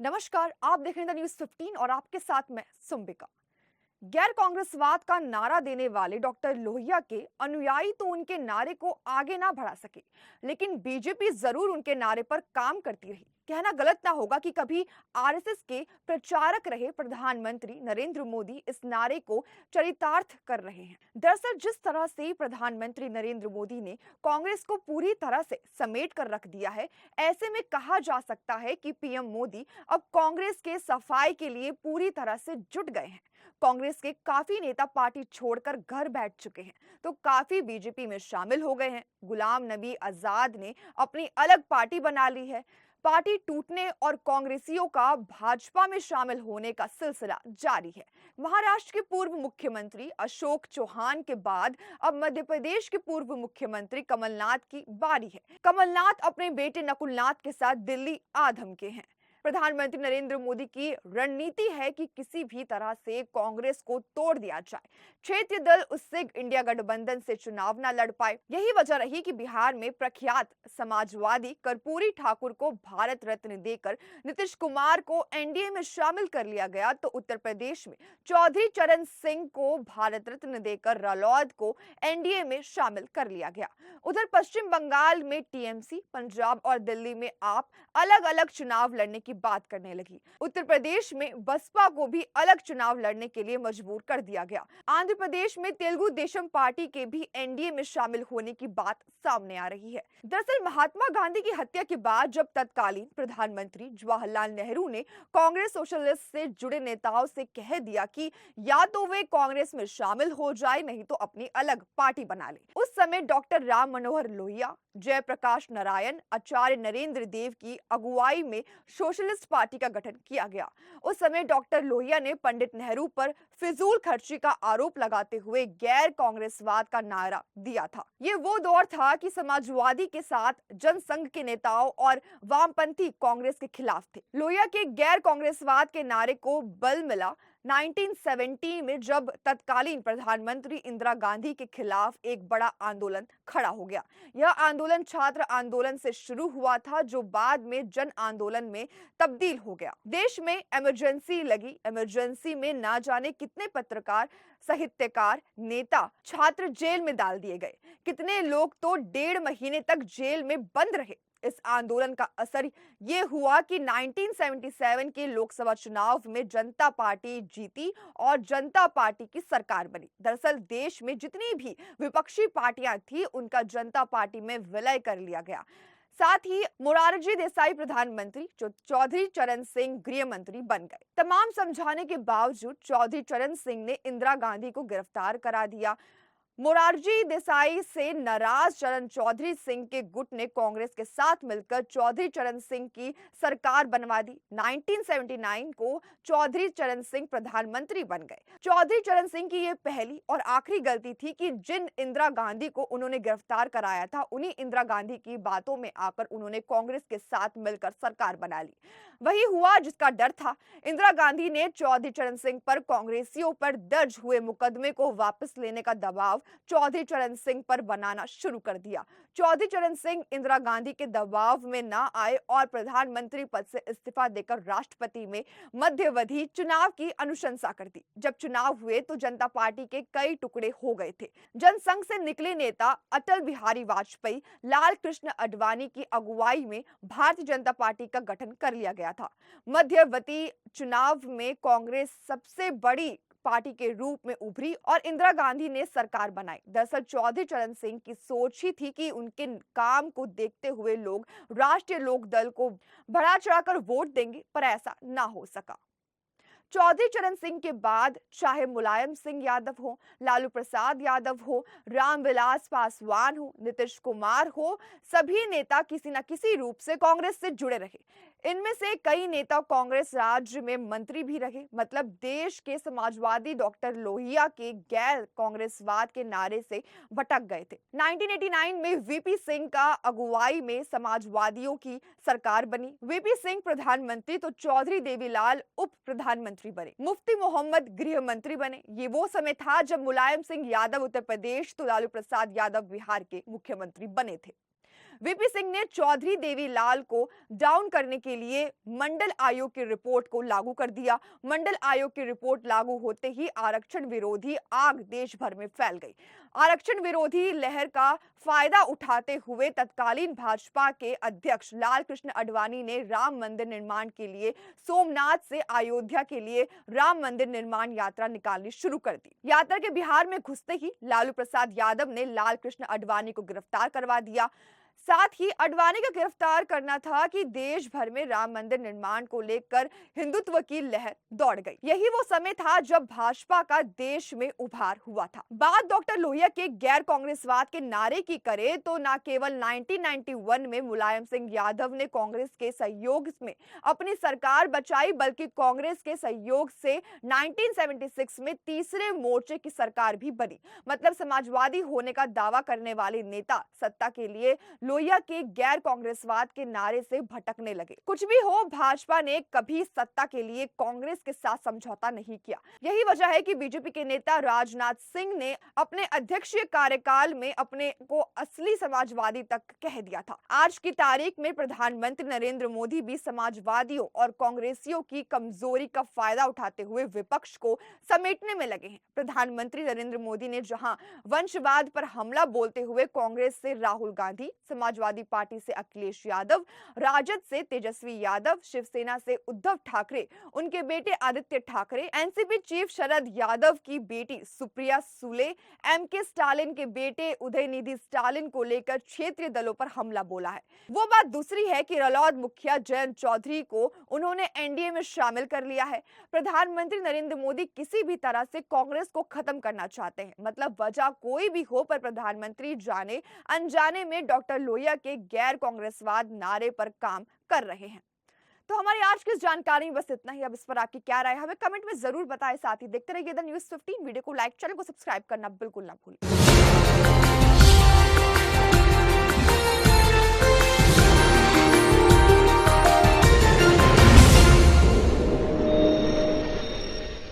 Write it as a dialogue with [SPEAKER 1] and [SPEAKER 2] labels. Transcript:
[SPEAKER 1] नमस्कार, आप देख रहे हैं द न्यूज़ 15 और आपके साथ मैं सुम्बिका। गैर कांग्रेसवाद का नारा देने वाले डॉक्टर लोहिया के अनुयायी तो उनके नारे को आगे ना बढ़ा सके, लेकिन बीजेपी जरूर उनके नारे पर काम करती रही। कहना गलत ना होगा कि कभी आरएसएस के प्रचारक रहे प्रधानमंत्री नरेंद्र मोदी इस नारे को चरितार्थ कर रहे हैं। दरअसल जिस तरह से प्रधानमंत्री नरेंद्र मोदी ने कांग्रेस को पूरी तरह से समेट कर रख दिया है, ऐसे में कहा जा सकता है कि पीएम मोदी अब कांग्रेस के सफाई के लिए पूरी तरह से जुट गए हैं। कांग्रेस के काफी नेता पार्टी छोड़कर घर बैठ चुके हैं, तो काफी बीजेपी में शामिल हो गए हैं। गुलाम नबी आजाद ने अपनी अलग पार्टी बना ली है। पार्टी टूटने और कांग्रेसियों का भाजपा में शामिल होने का सिलसिला जारी है। महाराष्ट्र के पूर्व मुख्यमंत्री अशोक चौहान के बाद अब मध्य प्रदेश के पूर्व मुख्यमंत्री कमलनाथ की बारी है। कमलनाथ अपने बेटे नकुलनाथ के साथ दिल्ली आ धमके हैं। प्रधानमंत्री नरेंद्र मोदी की रणनीति है कि किसी भी तरह से कांग्रेस को तोड़ दिया जाए, क्षेत्रीय दल उससे इंडिया गठबंधन से चुनाव न लड़ पाए। यही वजह रही कि बिहार में प्रख्यात समाजवादी कर्पूरी ठाकुर को भारत रत्न देकर नीतीश कुमार को एनडीए में शामिल कर लिया गया, तो उत्तर प्रदेश में चौधरी चरण सिंह को भारत रत्न देकर रालोद को एनडीए में शामिल कर लिया गया। उधर पश्चिम बंगाल में टीएमसी, पंजाब और दिल्ली में आप अलग अलग चुनाव लड़ने की बात करने लगी। उत्तर प्रदेश में बसपा को भी अलग चुनाव लड़ने के लिए मजबूर कर दिया गया। आंध्र प्रदेश में तेलुगु देशम पार्टी के भी एनडीए में शामिल होने की बात सामने आ रही है। दरअसल महात्मा गांधी की हत्या के बाद जब तत्कालीन प्रधानमंत्री जवाहरलाल नेहरू ने कांग्रेस सोशलिस्ट से जुड़े नेताओं से कह दिया कि या तो वे कांग्रेस में शामिल हो जाए, नहीं तो अपनी अलग पार्टी बना ले। उस समय डॉक्टर राम मनोहर लोहिया, जयप्रकाश नारायण, आचार्य नरेंद्र देव की अगुवाई में सोशलिस्ट पार्टी का गठन किया गया। उस समय डॉक्टर लोहिया ने पंडित नेहरू पर फिजूल खर्ची का आरोप लगाते हुए गैर कांग्रेसवाद का नारा दिया था। ये वो दौर था कि समाजवादी के साथ जनसंघ के नेताओं और वामपंथी कांग्रेस के खिलाफ थे। लोहिया के गैर कांग्रेसवाद के नारे को बल मिला 1970 में, जब तत्कालीन प्रधानमंत्री इंदिरा गांधी के खिलाफ एक बड़ा आंदोलन खड़ा हो गया। यह आंदोलन छात्र आंदोलन से शुरू हुआ था, जो बाद में जन आंदोलन में तब्दील हो गया। देश में इमरजेंसी लगी। इमरजेंसी में ना जाने कितने पत्रकार, साहित्यकार, नेता, छात्र जेल में डाल दिए गए। कितने लोग तो 1.5 महीने तक जेल में बंद रहे। इस आंदोलन का असर ये हुआ कि 1977 के लोकसभा चुनाव में जनता पार्टी जीती और जनता पार्टी की सरकार बनी। दरअसल देश में जितनी भी विपक्षी पार्टियां थी, उनका जनता पार्टी में विलय कर लिया गया। साथ ही मोरारजी देसाई प्रधानमंत्री, चौधरी चरण सिंह गृह मंत्री बन गए। तमाम समझाने के बावजूद चौधरी चरण सिंह ने इंदिरा गांधी को गिरफ्तार करा दिया। मोरारजी देसाई से नाराज चरण चौधरी सिंह के गुट ने कांग्रेस के साथ मिलकर चौधरी चरण सिंह की सरकार बनवा दी। 1979 को चौधरी चरण सिंह प्रधानमंत्री बन गए। चौधरी चरण सिंह की यह पहली और आखिरी गलती थी कि जिन इंदिरा गांधी को उन्होंने गिरफ्तार कराया था, उन्हीं इंदिरा गांधी की बातों में आकर उन्होंने कांग्रेस के साथ मिलकर सरकार बना ली। वही हुआ जिसका डर था। इंदिरा गांधी ने चौधरी चरण सिंह पर कांग्रेसियों पर दर्ज हुए मुकदमे को वापस लेने का दबाव चौधरी चरण सिंह पर बनाना शुरू कर दिया। चौधरी चरण सिंह इंदिरा गांधी के दबाव में ना आए और प्रधानमंत्री पद से इस्तीफा देकर राष्ट्रपति में मध्यावधि चुनाव की अनुशंसा कर दी। जब चुनाव हुए तो जनता पार्टी के कई टुकड़े हो गए थे। जनसंघ से निकले नेता अटल बिहारी वाजपेयी, लाल कृष्ण आडवाणी की अगुवाई में भारतीय जनता पार्टी का गठन कर लिया गया था। मध्यावधि चुनाव में कांग्रेस सबसे बड़ी पार्टी के रूप में उभरी और इंदिरा गांधी ने सरकार बनाई। दरअसल चौधरी चरण सिंह की सोच ही थी कि उनके काम को देखते हुए लोग राष्ट्रीय लोक दल को बढ़ा चढ़ाकर वोट देंगे, पर ऐसा ना हो सका। चौधरी चरण सिंह के बाद चाहे मुलायम सिंह यादव हो, लालू प्रसाद यादव हो, रामविलास पासवान हो, नीतीश कुमार हो, सभी नेता किसी न किसी रूप से कांग्रेस से जुड़े रहे। इनमें से कई नेता कांग्रेस राज्य में मंत्री भी रहे। मतलब देश के समाजवादी डॉक्टर लोहिया के गैर कांग्रेसवाद के नारे से भटक गए थे। 1989 में वीपी सिंह का अगुवाई में समाजवादियों की सरकार बनी। वीपी सिंह प्रधानमंत्री तो चौधरी देवीलाल उप प्रधानमंत्री बने। मुफ्ती मोहम्मद गृह मंत्री बने। ये वो समय था जब मुलायम सिंह यादव उत्तर प्रदेश तो लालू प्रसाद यादव बिहार के मुख्यमंत्री बने थे। वीपी सिंह ने चौधरी देवीलाल को डाउन करने के लिए मंडल आयोग की रिपोर्ट को लागू कर दिया। मंडल आयोग की रिपोर्ट लागू होते ही आरक्षण विरोधी आग देश भर में फैल गई। आरक्षण विरोधी लहर का फायदा उठाते हुए तत्कालीन भाजपा के अध्यक्ष लाल कृष्ण आडवाणी ने राम मंदिर निर्माण के लिए सोमनाथ से अयोध्या के लिए राम मंदिर निर्माण यात्रा निकालनी शुरू कर दी। यात्रा के बिहार में घुसते ही लालू प्रसाद यादव ने लाल कृष्ण आडवाणी को गिरफ्तार करवा दिया। साथ ही आडवाणी का गिरफ्तार करना था कि देश भर में राम मंदिर निर्माण को लेकर हिंदुत्व की लहर दौड़ गई। यही वो समय था जब भाजपा का देश में उभार हुआ था। बात डॉक्टर लोहिया के गैर कांग्रेसवाद के नारे की करे तो न केवल 1991 में मुलायम सिंह यादव ने कांग्रेस के सहयोग में अपनी सरकार बचाई, बल्कि कांग्रेस के सहयोग से 1976 में तीसरे मोर्चे की सरकार भी बनी। मतलब समाजवादी होने का दावा करने वाले नेता सत्ता के लिए लोहिया के गैर कांग्रेसवाद के नारे से भटकने लगे। कुछ भी हो, भाजपा ने कभी सत्ता के लिए कांग्रेस के साथ समझौता नहीं किया। यही वजह है कि बीजेपी के नेता राजनाथ सिंह ने अपने अध्यक्षीय कार्यकाल में अपने को असली समाजवादी तक कह दिया था। आज की तारीख में प्रधानमंत्री नरेंद्र मोदी भी समाजवादियों और कांग्रेसियों की कमजोरी का फायदा उठाते हुए विपक्ष को समेटने में लगे हैं। प्रधानमंत्री नरेंद्र मोदी ने जहां वंशवाद पर हमला बोलते हुए कांग्रेस से राहुल गांधी, समाजवादी पार्टी से अखिलेश यादव, राजद से तेजस्वी यादव, शिवसेना से उद्धव ठाकरे, उनके बेटे आदित्य ठाकरे, एनसीपी चीफ शरद यादव की बेटी सुप्रिया सुले, एमके स्टालिन के बेटे उदयनिधि स्टालिन को लेकर क्षेत्रीय दलों पर हमला बोला है। वो बात दूसरी है कि रलौद मुखिया जयंत चौधरी को उन्होंने एनडीए में शामिल कर लिया है। प्रधानमंत्री नरेंद्र मोदी किसी भी तरह से कांग्रेस को खत्म करना चाहते हैं। मतलब वजह कोई भी हो, पर प्रधानमंत्री जाने अनजाने में डॉक्टर लोहिया के गैर कांग्रेसवाद नारे पर काम कर रहे हैं। तो हमारी आज की इस जानकारी में बस इतना ही। अब इस पर आपकी क्या राय है हमें कमेंट में जरूर बताएं। साथ ही देखते रहिए द न्यूज़ 15। वीडियो को लाइक, चैनल को सब्सक्राइब करना बिल्कुल ना भूलें।